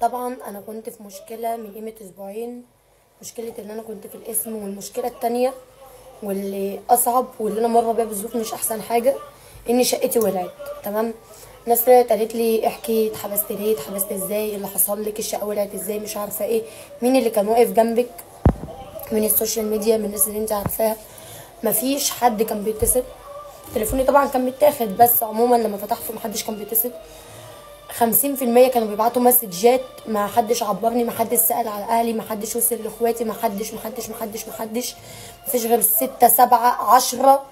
طبعا انا كنت في مشكله من قيمه اسبوعين. مشكله ان انا كنت في الاسم، والمشكله التانية واللي اصعب واللي انا مره بيها بظروف مش احسن حاجه، ان شقتي ولعت. تمام. ناس طلعت قالت لي احكي، اتحبست ليه، اتحبست ازاي، إيه اللي حصل لك، الشقه ولعت ازاي، مش عارفه ايه، مين اللي كان واقف جنبك من السوشيال ميديا، من الناس اللي انت عارفاها. مفيش حد كان بيتصل. تليفوني طبعا كان متاخد، بس عموما لما فتحته محدش كان بيتصل. 50% كانوا بيبعتوا مسجات، ما حدش عبرني، ما حدش سأل على اهلي، ما حدش وصل لاخواتي، ما حدش ما حدش ما حدش ما حدش. مفيش غير 6 7 10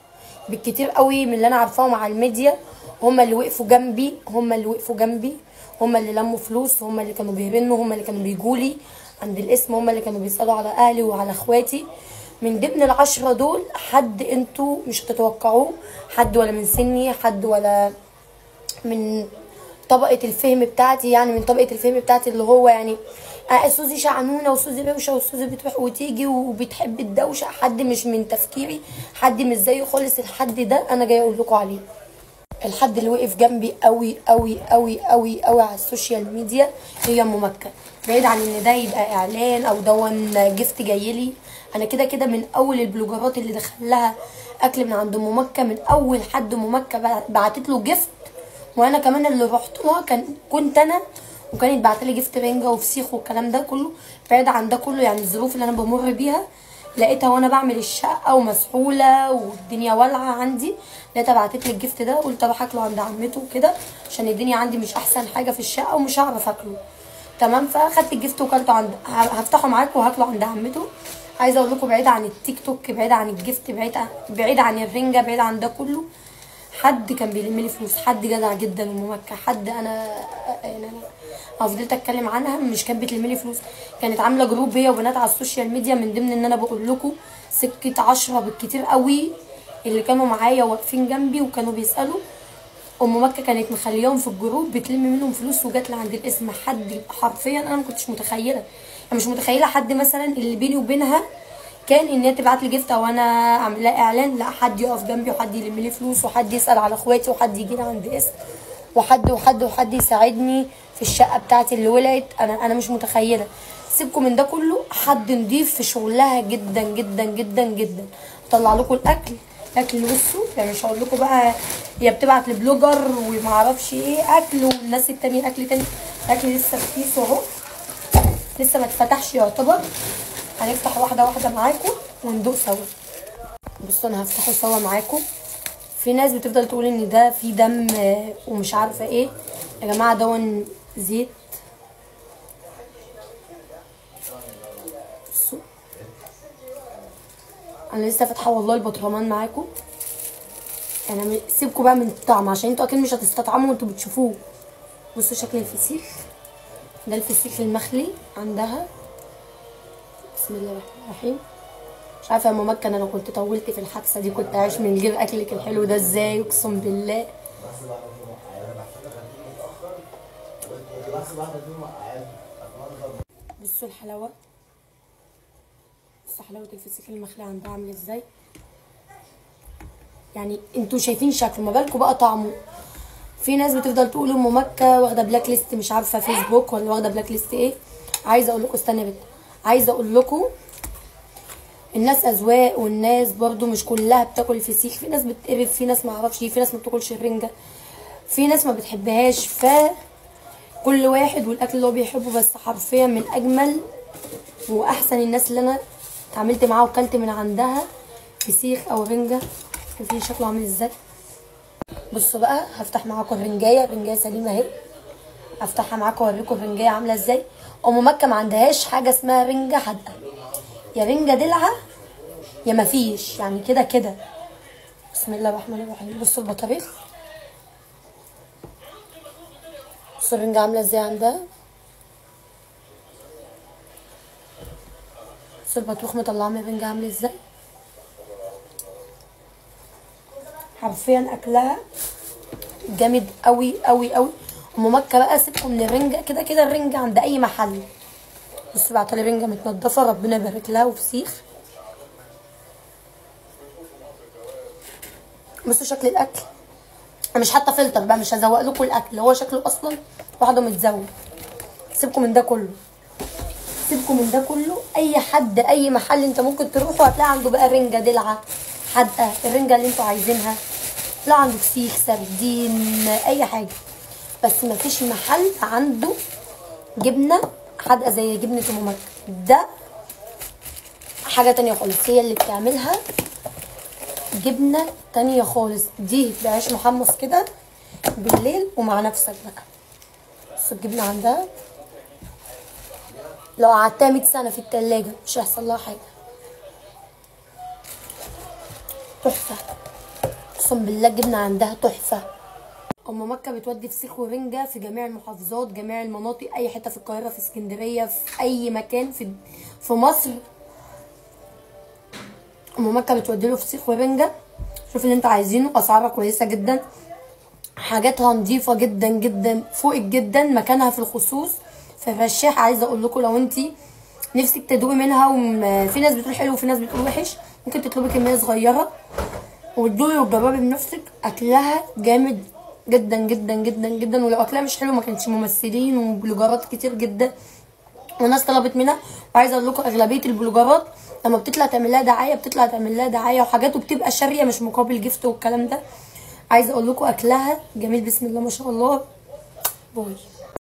بالكتير قوي من اللي انا عارفاهم على الميديا، هم اللي وقفوا جنبي، هم اللي وقفوا جنبي، هم اللي لموا فلوس، هم اللي كانوا بيرنوا، هم اللي كانوا بيجولي عند الاسم، هم اللي كانوا بيسألوا على اهلي وعلى اخواتي. من ضمن ال10 دول حد انتوا مش هتتوقعوه، حد ولا من سني، حد ولا من طبقة الفهم بتاعتي، يعني من طبقة الفهم بتاعتي اللي هو يعني سوزي شعنونة وسوزي روشة وسوزي بتروح وتيجي وبتحب الدوشة. حد مش من تفكيري، حد مش زيه خالص. الحد ده انا جاي اقول لكم عليه، الحد اللي وقف جنبي قوي قوي قوي قوي قوي على السوشيال ميديا هي ام مكة. بعيد عن ان ده يبقى اعلان او دون جفت جايلي، انا كده كده من اول البلوجرات اللي دخل لها اكل من عند ام مكة، من اول حد ام مكة بعتت له جفت، وانا كمان اللي رحت لها كنت انا، وكانت بعتلي جفت رنجة وفسيخ والكلام ده كله. بعيد عن ده كله، يعني الظروف اللي انا بمر بيها لقيتها وانا بعمل الشقه ومسحوله والدنيا والعه عندي، لقيتها بعتت لي الجفت ده، قلت اروح اكله عند عمته وكده، عشان الدنيا عندي مش احسن حاجه في الشقه ومش هعرف اكله. تمام. فاخدت الجفت وكلته عند، هفتحه معاكم وهاكله عند عمته. عايزه اقول لكم، بعيد عن التيك توك، بعيد عن الجفت، بعيد عن الرنجه، بعيد عن ده كله، حد كان بيلم لي فلوس، حد جدع جدا وموكل، حد انا يعني انا فضلت اتكلم عنها، مش كانت بتلم لي فلوس، كانت عامله جروب هي وبنات على السوشيال ميديا. من ضمن ان انا بقول لكم سكه 10 بالكتير قوي اللي كانوا معايا واقفين جنبي وكانوا بيسالوا، ام مكه كانت مخليهم في الجروب بتلم منهم فلوس، وجات لي عند الاسم حد حرفيا انا ما كنتش متخيله، يعني مش متخيله حد مثلا اللي بيني وبينها كان ان هي تبعت لي جفت او انا اعمل لها اعلان، لا حد يقف جنبي وحد يلم لي فلوس وحد يسال على اخواتي وحد يجي لي عند اسم وحد يساعدني في الشقه بتاعتي اللي ولعت. انا مش متخيله. سيبكم من ده كله، حد نضيف في شغلها جدا جدا جدا جدا. اطلع لكم الاكل بصوا، يعني مش هقول لكم بقى هي بتبعت لبلوجر وما اعرفش ايه اكل والناس التانية اكل تاني. الاكل لسه في كيس اهو، لسه ما اتفتحش يعتبر. هنفتح واحده واحده معاكم وندوق سوا. بصوا انا هفتحه سوا معاكم. في ناس بتفضل تقول ان ده فيه دم ومش عارفه ايه. يا جماعه دون زيت. بصوا انا لسه فاتحه والله البطرمان معاكم. انا سيبكم بقى من الطعم عشان انتوا اكيد مش هتستطعموا وانتوا بتشوفوه. بصوا شكل الفسيخ ده، الفسيخ المخلي عندها. بسم الله الرحمن الرحيم. مش عارفه يا ام مكه، انا لو كنت طولت في الحادثه دي كنت عايش من غير اكلك الحلو ده ازاي، اقسم بالله. بصوا الحلاوه، بصوا حلاوه الفسيخ المخلي عندها عامل ازاي. يعني انتوا شايفين شكله، ما بالكم بقى طعمه. في ناس بتفضل تقول ام مكه واخده بلاك ليست، مش عارفه فيسبوك ولا واخده بلاك ليست ايه. عايزه اقول لكم، استنى يا بنت، عايزه اقول لكم الناس اذواق، والناس برضو مش كلها بتاكل الفسيخ. في ناس بتقرف، في ناس ما اعرفش، في ناس ما بتاكلش الرنجه، في ناس ما بتحبهاش. كل واحد والاكل اللي هو بيحبه. بس حرفيا من اجمل واحسن الناس اللي انا اتعاملت معاها وكلت من عندها فسيخ او رنجه. شايفين شكله عامل ازاي. بصوا بقى هفتح معاكم الرنجايه سليمه اهي، هفتحها معاكم اوريكم الرنجايه عامله ازاي. ام مكه ما عندهاش حاجه اسمها رنجه حادقه، يا رنجه دلعه يا ما فيش، يعني كده كده. بسم الله الرحمن الرحيم. بصوا البطاريخ، بصوا الرنجه عامله ازاي عندها. بصوا البطروخ مطلعه من الرنجه عامل ازاي. حرفيا اكلها جامد قوي قوي قوي. ام مكه بقى سيبكم من الرنجه، كده كده الرنجه عند اي محل. بصوا بعتلي رنجه متنضفه، ربنا يبارك لها، وفسيخ. بصوا شكل الاكل، انا مش حاطه فلتر بقى، مش هزوق لكم الاكل، هو شكله اصلا لوحده متزوق. سيبكم من ده كله، سيبكم من ده كله. اي حد اي محل انت ممكن تروحه هتلاقي عنده بقى رنجه، دلعه، حدقه، الرنجه اللي انتوا عايزينها، لا عنده فسيخ، سردين، اي حاجه. بس مفيش محل عنده جبنه حدقه زي جبنه ام مكه. ده حاجه تانية خالص، هي اللي بتعملها جبنه تانية خالص. دي بعيش محمص كده بالليل ومع نفسك بقى. بص الجبنه عندها لو قعدتها 100 سنه في التلاجة مش هيحصل لها حاجه. تحفه، اقسم بالله الجبنه عندها تحفه. ام مكه بتودي فسيخ ورنجه في جميع المحافظات، جميع المناطق، اي حته في القاهره، في اسكندريه، في اي مكان في مصر. ام مكه بتودي له فسيخ ورنجه. شوف اللي انتوا عايزينه، اسعارها كويسه جدا، حاجاتها نظيفه جدا جدا فوق جدا. مكانها في الخصوص في الرشاح. عايزه اقول لكم لو انت نفسك تدوقي منها، وفي ناس بتقول حلو وفي ناس بتقول وحش، ممكن تطلبي كميه صغيره وتدوقي وتجربي بنفسك. اكلها جامد جدا جدا جدا جدا. ولو اكلها مش حلو ما كانش ممثلين وبلوجرات كتير جدا وناس طلبت منها. وعايزه اقول لكم اغلبيه البلوجرات لما بتطلع تعمل لها دعايه بتطلع تعمل لها دعايه وحاجات، وبتبقى شاريه مش مقابل جفت والكلام ده. عايزه اقول لكم اكلها جميل، بسم الله ما شاء الله. باي.